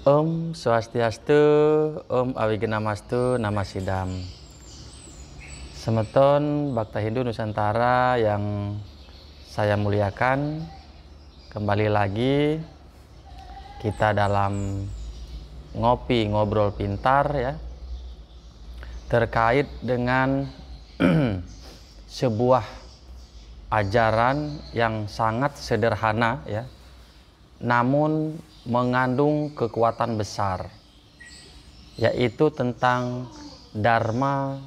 Om Swastiastu, Om Awigenamastu, Namasidam. Semeton Bhakta Hindu Nusantara yang saya muliakan, kembali lagi kita dalam ngopi ngobrol pintar ya, terkait dengan sebuah ajaran yang sangat sederhana ya, namun mengandung kekuatan besar, yaitu tentang Dharma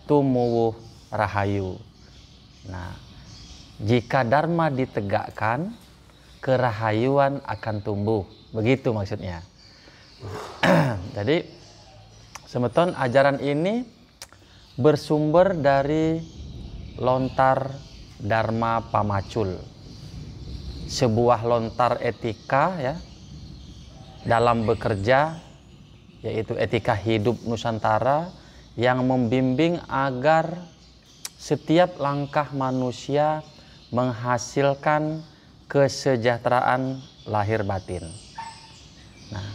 Tumuwuh Rahayu. Nah, jika Dharma ditegakkan, kerahayuan akan tumbuh. Begitu maksudnya. Jadi, semeton ajaran ini bersumber dari lontar Dharma Pamacul, sebuah lontar etika ya dalam bekerja, yaitu etika hidup Nusantara yang membimbing agar setiap langkah manusia menghasilkan kesejahteraan lahir batin. Nah,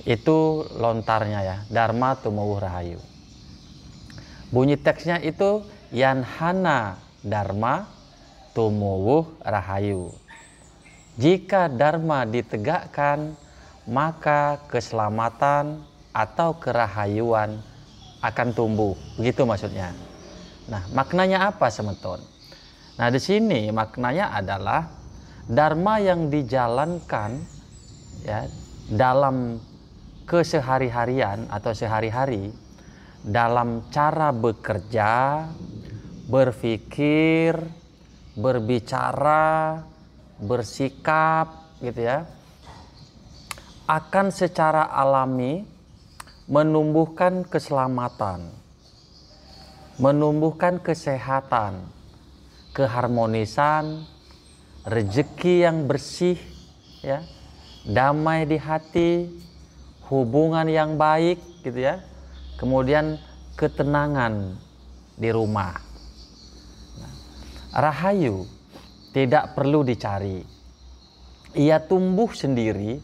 itu lontarnya ya, Dharma Tumuwuh Rahayu. Bunyi teksnya itu Yanhana Dharma Tumuwuh Rahayu. Jika Dharma ditegakkan, maka keselamatan atau kerahayuan akan tumbuh. Begitu maksudnya. Nah, maknanya apa semeton? Nah, di sini maknanya adalah Dharma yang dijalankan ya dalam kesehari-harian atau sehari-hari, dalam cara bekerja, berpikir, berbicara, bersikap gitu ya, akan secara alami menumbuhkan keselamatan, menumbuhkan kesehatan, keharmonisan, rezeki yang bersih ya, damai di hati, hubungan yang baik gitu ya, kemudian ketenangan di rumah. Nah, rahayu tidak perlu dicari, ia tumbuh sendiri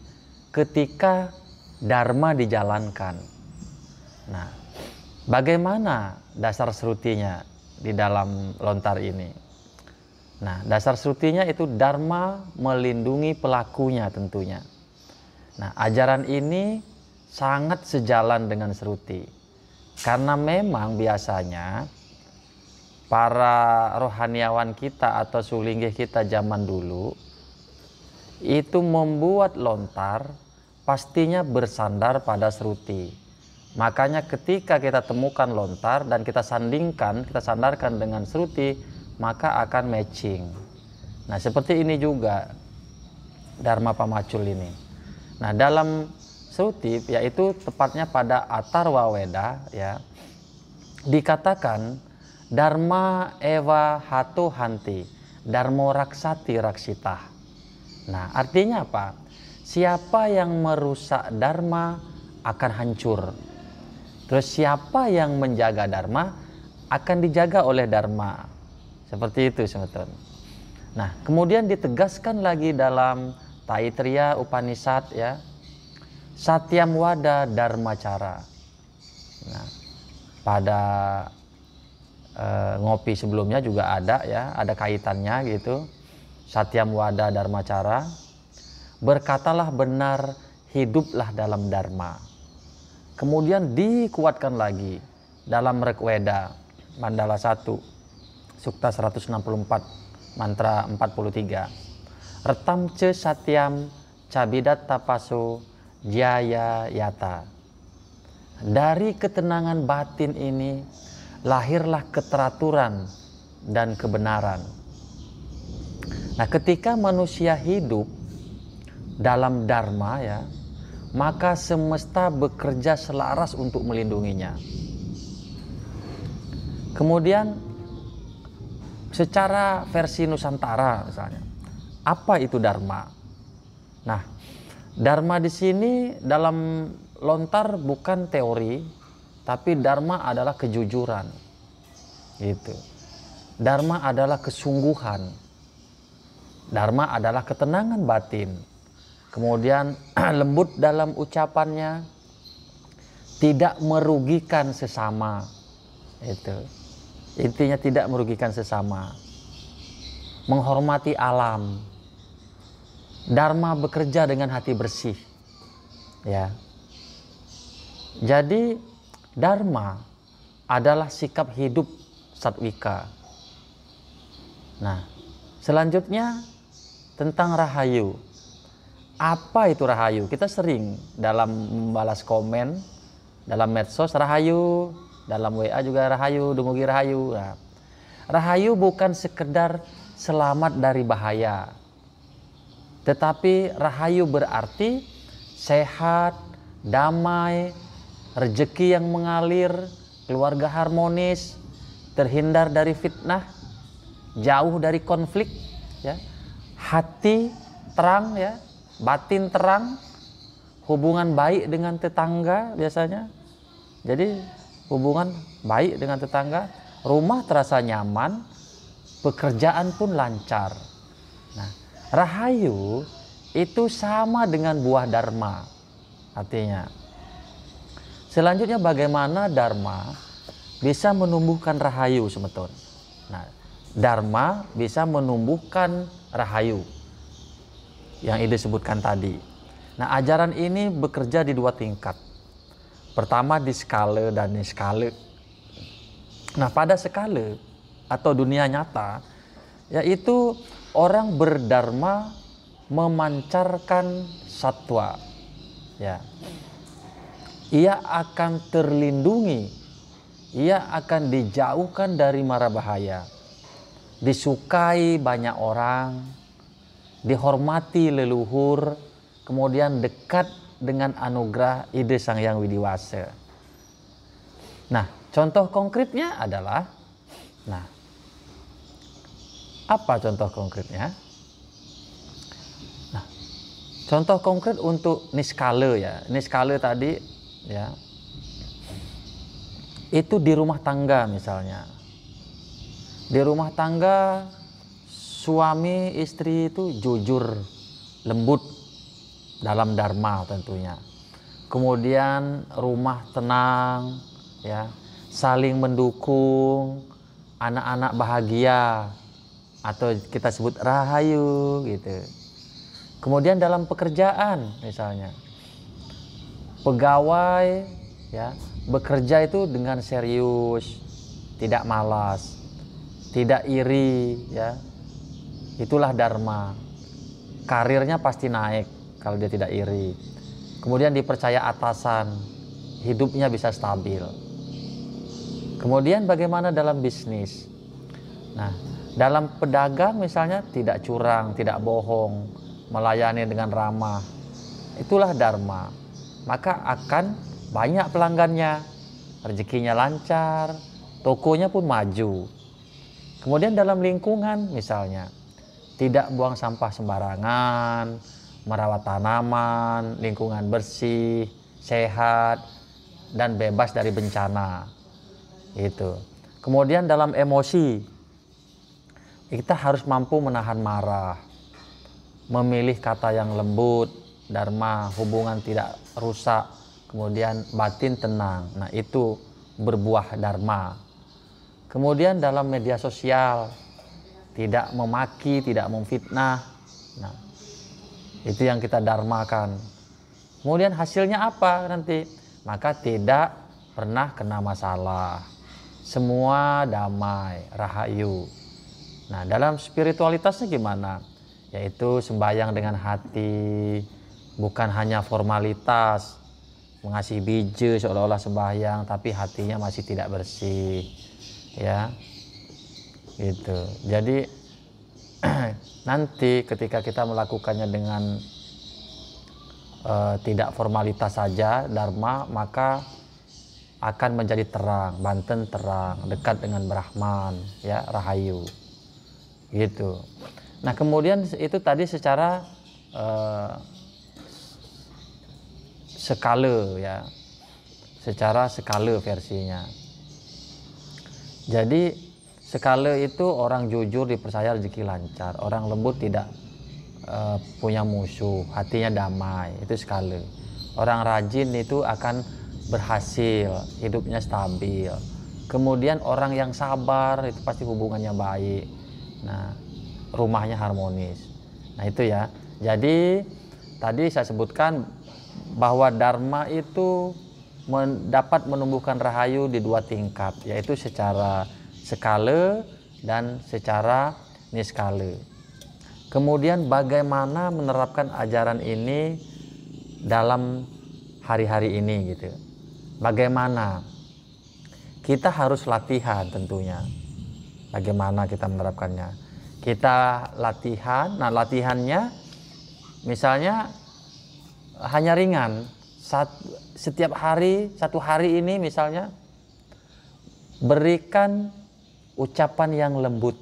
ketika Dharma dijalankan. Nah, bagaimana dasar srutinya di dalam lontar ini? Nah, dasar srutinya itu Dharma melindungi pelakunya tentunya. Nah, ajaran ini sangat sejalan dengan sruti. Karena memang biasanya para rohaniawan kita atau sulinggih kita zaman dulu itu membuat lontar pastinya bersandar pada sruti. Makanya ketika kita temukan lontar dan kita sandarkan dengan sruti, maka akan matching. Nah, seperti ini juga Dharma Pamacul ini. Nah, dalam sruti yaitu tepatnya pada Atharva Weda ya, dikatakan Dharma Ewa Hato Hanti, Dharmo Raksati Raksitah. Nah, artinya apa? Siapa yang merusak Dharma akan hancur. Terus siapa yang menjaga Dharma akan dijaga oleh Dharma. Seperti itu semeton. Nah, kemudian ditegaskan lagi dalam Taittiriya Upanishad ya, Satyam Wada Dharmacara. Nah, pada ngopi sebelumnya juga ada ya, ada kaitannya gitu. Satyam Wada Dharmacara, berkatalah benar, hiduplah dalam Dharma. Kemudian dikuatkan lagi dalam Rigveda Mandala 1 Sukta 164 mantra 43. Retam ce satyam cabidat tapaso jaya yata. Dari ketenangan batin ini lahirlah keteraturan dan kebenaran. Nah, ketika manusia hidup dalam Dharma ya, maka semesta bekerja selaras untuk melindunginya. Kemudian secara versi Nusantara misalnya, apa itu Dharma? Nah, Dharma di sini dalam lontar bukan teori, tapi Dharma adalah kejujuran. Gitu. Dharma adalah kesungguhan. Dharma adalah ketenangan batin. kemudian lembut dalam ucapannya, tidak merugikan sesama. Itu intinya, tidak merugikan sesama, menghormati alam. Dharma bekerja dengan hati bersih, ya. Jadi dharma adalah sikap hidup satwika. Nah, selanjutnya tentang rahayu. Apa itu rahayu? Kita sering dalam membalas komen dalam medsos, rahayu, dalam WA juga rahayu, dumugi rahayu. Nah, rahayu bukan sekedar selamat dari bahaya, tetapi rahayu berarti sehat, damai, rezeki yang mengalir, keluarga harmonis, terhindar dari fitnah, jauh dari konflik, ya, hati terang, ya, batin terang, hubungan baik dengan tetangga biasanya. Jadi hubungan baik dengan tetangga, rumah terasa nyaman, pekerjaan pun lancar. Nah, rahayu itu sama dengan buah dharma artinya. Selanjutnya bagaimana dharma bisa menumbuhkan rahayu, semeton. Nah, dharma bisa menumbuhkan rahayu yang Ide sebutkan tadi. Nah, ajaran ini bekerja di dua tingkat. Pertama di skala dan niskala. Nah, pada skala atau dunia nyata, yaitu orang berdharma memancarkan satwa, ya. Ia akan terlindungi, ia akan dijauhkan dari mara bahaya, disukai banyak orang, dihormati leluhur, kemudian dekat dengan anugerah Ide Sang Hyang Widiwasa. Nah, contoh konkretnya adalah, nah, apa contoh konkretnya? Nah, contoh konkret untuk niskala, ya. Niskala tadi, ya, itu di rumah tangga misalnya. Di rumah tangga suami istri itu jujur, lembut dalam dharma tentunya. Kemudian rumah tenang, ya, saling mendukung, anak-anak bahagia atau kita sebut rahayu gitu. Kemudian dalam pekerjaan misalnya, pegawai, ya, bekerja itu dengan serius, tidak malas, tidak iri, ya. Itulah dharma. Karirnya pasti naik kalau dia tidak iri. Kemudian dipercaya atasan, hidupnya bisa stabil. Kemudian bagaimana dalam bisnis? Nah, dalam pedagang misalnya tidak curang, tidak bohong, melayani dengan ramah. Itulah dharma. Maka akan banyak pelanggannya, rezekinya lancar, tokonya pun maju. Kemudian dalam lingkungan misalnya, tidak buang sampah sembarangan, merawat tanaman, lingkungan bersih, sehat, dan bebas dari bencana. Itu. Kemudian dalam emosi, kita harus mampu menahan marah, memilih kata yang lembut, dharma, hubungan tidak rusak, kemudian batin tenang. Nah, itu berbuah dharma. Kemudian dalam media sosial, tidak memaki, tidak memfitnah. Nah, itu yang kita dharmakan. Kemudian hasilnya apa nanti? Maka tidak pernah kena masalah. Semua damai, rahayu. Nah, dalam spiritualitasnya gimana? Yaitu sembahyang dengan hati, bukan hanya formalitas, mengasih biji seolah-olah sembahyang, tapi hatinya masih tidak bersih, ya. Gitu. Jadi nanti ketika kita melakukannya dengan tidak formalitas saja dharma, maka akan menjadi terang, banten terang, dekat dengan Brahman, ya, rahayu. Gitu. Nah, kemudian itu tadi secara skala, ya. Secara skala versinya. Jadi skala itu orang jujur dipercaya rezeki lancar, orang lembut tidak punya musuh, hatinya damai, itu skala. Orang rajin itu akan berhasil, hidupnya stabil. Kemudian orang yang sabar itu pasti hubungannya baik. Nah, rumahnya harmonis. Nah, itu ya. Jadi tadi saya sebutkan bahwa dharma itu dapat menumbuhkan rahayu di dua tingkat, yaitu secara skala dan secara niskala. Kemudian bagaimana menerapkan ajaran ini dalam hari-hari ini gitu. Bagaimana? Kita harus latihan tentunya. Bagaimana kita menerapkannya? Kita latihan, nah latihannya misalnya hanya ringan. Setiap hari, satu hari ini misalnya berikan ucapan yang lembut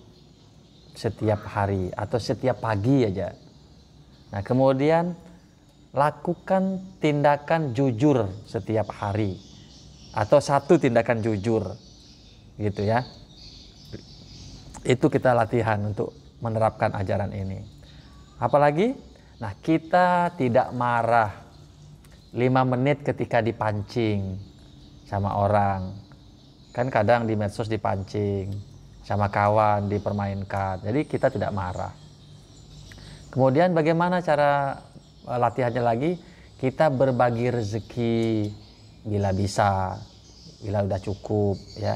setiap hari atau setiap pagi aja. Nah, kemudian lakukan tindakan jujur setiap hari atau satu tindakan jujur gitu ya. Itu kita latihan untuk menerapkan ajaran ini. Apalagi, nah kita tidak marah 5 menit ketika dipancing sama orang. Kan kadang di medsos dipancing sama kawan, dipermainkan. Jadi kita tidak marah. Kemudian bagaimana cara latihannya lagi? Kita berbagi rezeki bila bisa, bila udah cukup ya.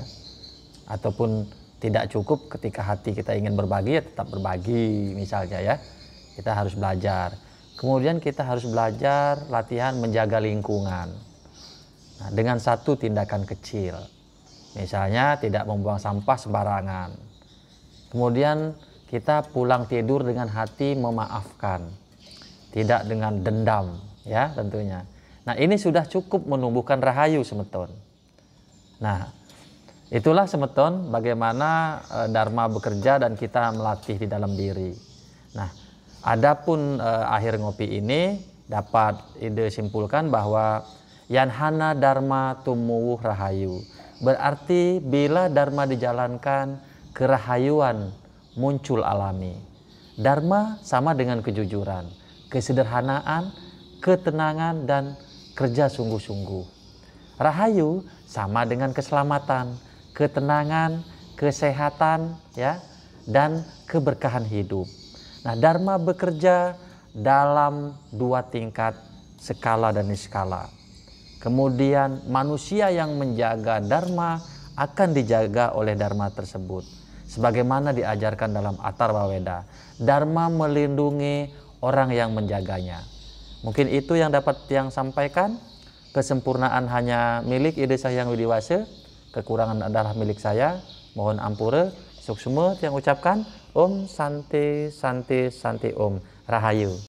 Ataupun tidak cukup, ketika hati kita ingin berbagi ya tetap berbagi misalnya ya. Kita harus belajar. Kemudian kita harus belajar latihan menjaga lingkungan. Nah, dengan satu tindakan kecil. Misalnya tidak membuang sampah sembarangan. Kemudian kita pulang tidur dengan hati memaafkan. Tidak dengan dendam ya tentunya. Nah, ini sudah cukup menumbuhkan rahayu semeton. Nah, itulah semeton bagaimana Dharma bekerja dan kita melatih di dalam diri. Nah, adapun akhir ngopi ini dapat ide simpulkan bahwa yanhana Dharma tumuwuh rahayu. Berarti bila Dharma dijalankan, kerahayuan muncul alami. Dharma sama dengan kejujuran, kesederhanaan, ketenangan, dan kerja sungguh-sungguh. Rahayu sama dengan keselamatan, ketenangan, kesehatan, ya, dan keberkahan hidup. Nah, Dharma bekerja dalam dua tingkat, skala dan niskala. Kemudian manusia yang menjaga Dharma akan dijaga oleh Dharma tersebut. Sebagaimana diajarkan dalam Atharva Veda, Dharma melindungi orang yang menjaganya. Mungkin itu yang dapat yang sampaikan. Kesempurnaan hanya milik Ide Sahyang Widiwasa, kekurangan adalah milik saya. Mohon ampura. Suksuma yang ucapkan Om Santi Santi Santi Om Rahayu.